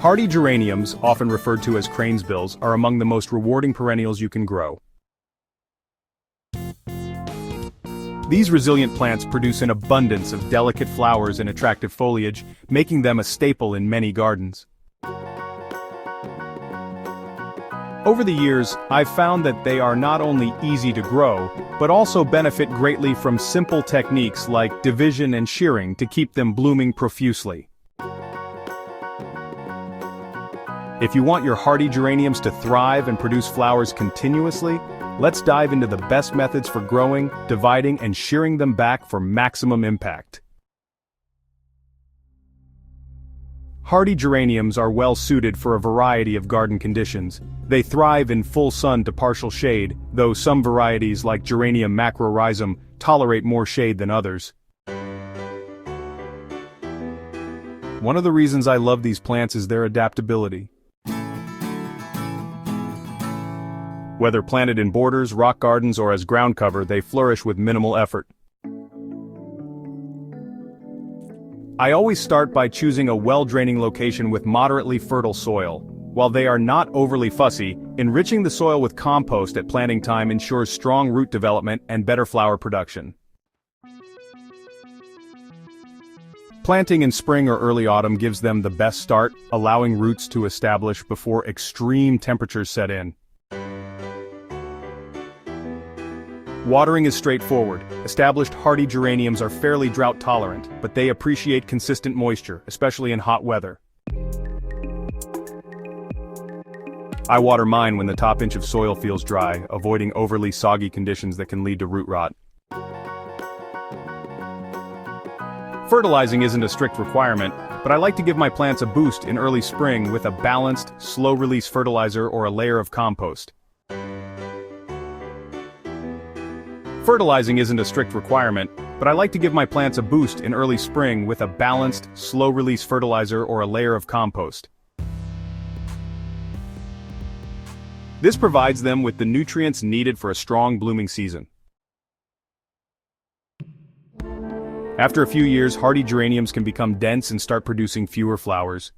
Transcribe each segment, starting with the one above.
Hardy geraniums, often referred to as cranesbills, are among the most rewarding perennials you can grow. These resilient plants produce an abundance of delicate flowers and attractive foliage, making them a staple in many gardens. Over the years, I've found that they are not only easy to grow, but also benefit greatly from simple techniques like division and shearing to keep them blooming profusely. If you want your hardy geraniums to thrive and produce flowers continuously, let's dive into the best methods for growing, dividing, and shearing them back for maximum impact. Hardy geraniums are well suited for a variety of garden conditions. They thrive in full sun to partial shade, though some varieties like Geranium macrorhizum tolerate more shade than others. One of the reasons I love these plants is their adaptability. Whether planted in borders, rock gardens, or as ground cover, they flourish with minimal effort. I always start by choosing a well-draining location with moderately fertile soil. While they are not overly fussy, enriching the soil with compost at planting time ensures strong root development and better flower production. Planting in spring or early autumn gives them the best start, allowing roots to establish before extreme temperatures set in. Watering is straightforward. Established hardy geraniums are fairly drought-tolerant, but they appreciate consistent moisture, especially in hot weather. I water mine when the top inch of soil feels dry, avoiding overly soggy conditions that can lead to root rot. Fertilizing isn't a strict requirement, but I like to give my plants a boost in early spring with a balanced, slow-release fertilizer or a layer of compost. Fertilizing isn't a strict requirement, but I like to give my plants a boost in early spring with a balanced, slow-release fertilizer or a layer of compost. This provides them with the nutrients needed for a strong blooming season. After a few years, hardy geraniums can become dense and start producing fewer flowers.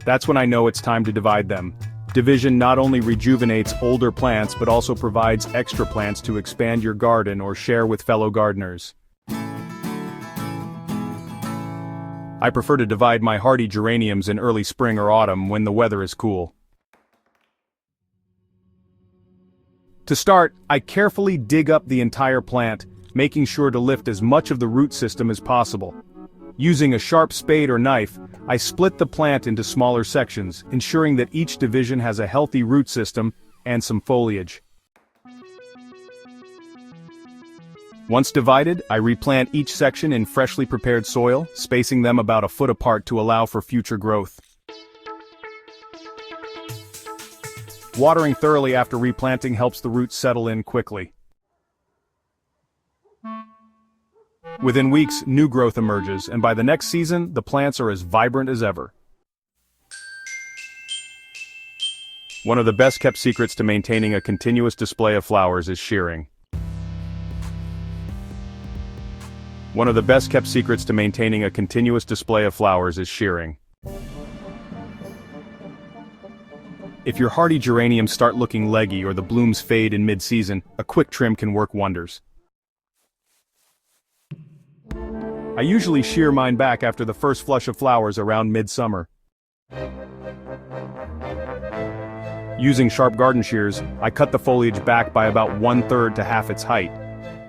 That's when I know it's time to divide them. Division not only rejuvenates older plants but also provides extra plants to expand your garden or share with fellow gardeners. I prefer to divide my hardy geraniums in early spring or autumn when the weather is cool. To start, I carefully dig up the entire plant, making sure to lift as much of the root system as possible. Using a sharp spade or knife, I split the plant into smaller sections, ensuring that each division has a healthy root system and some foliage. Once divided, I replant each section in freshly prepared soil, spacing them about a foot apart to allow for future growth. Watering thoroughly after replanting helps the roots settle in quickly. Within weeks, new growth emerges, and by the next season, the plants are as vibrant as ever. One of the best-kept secrets to maintaining a continuous display of flowers is shearing. One of the best-kept secrets to maintaining a continuous display of flowers is shearing. If your hardy geraniums start looking leggy or the blooms fade in mid-season, a quick trim can work wonders. I usually shear mine back after the first flush of flowers around midsummer. Using sharp garden shears, I cut the foliage back by about 1/3 to half its height.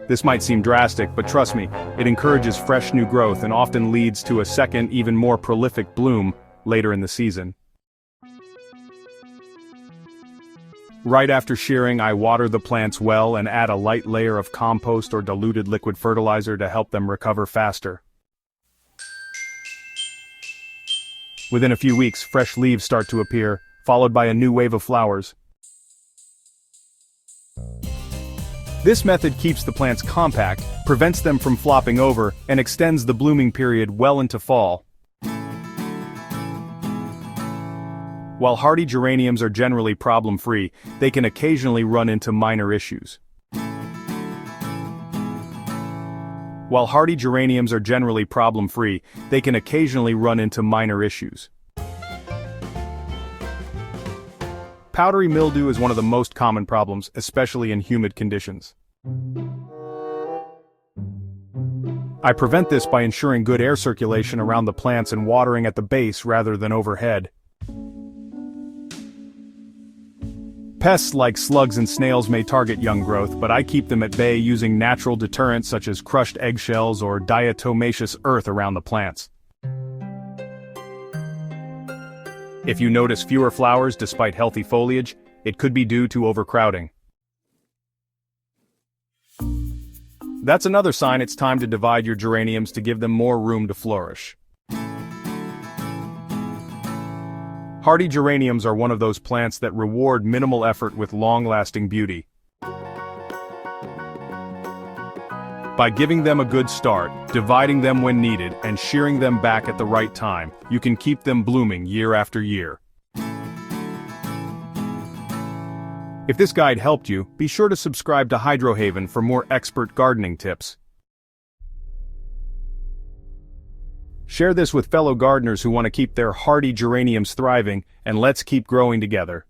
This might seem drastic, but trust me, it encourages fresh new growth and often leads to a second, even more prolific bloom later in the season. Right after shearing, I water the plants well and add a light layer of compost or diluted liquid fertilizer to help them recover faster. Within a few weeks, fresh leaves start to appear, followed by a new wave of flowers. This method keeps the plants compact, prevents them from flopping over, and extends the blooming period well into fall. While hardy geraniums are generally problem-free, they can occasionally run into minor issues. While hardy geraniums are generally problem-free, they can occasionally run into minor issues. Powdery mildew is one of the most common problems, especially in humid conditions. I prevent this by ensuring good air circulation around the plants and watering at the base rather than overhead. Pests like slugs and snails may target young growth, but I keep them at bay using natural deterrents such as crushed eggshells or diatomaceous earth around the plants. If you notice fewer flowers despite healthy foliage, it could be due to overcrowding. That's another sign it's time to divide your geraniums to give them more room to flourish. Hardy geraniums are one of those plants that reward minimal effort with long-lasting beauty. By giving them a good start, dividing them when needed, and shearing them back at the right time, you can keep them blooming year after year. If this guide helped you, be sure to subscribe to Hydrohaven for more expert gardening tips. Share this with fellow gardeners who want to keep their hardy geraniums thriving, and let's keep growing together.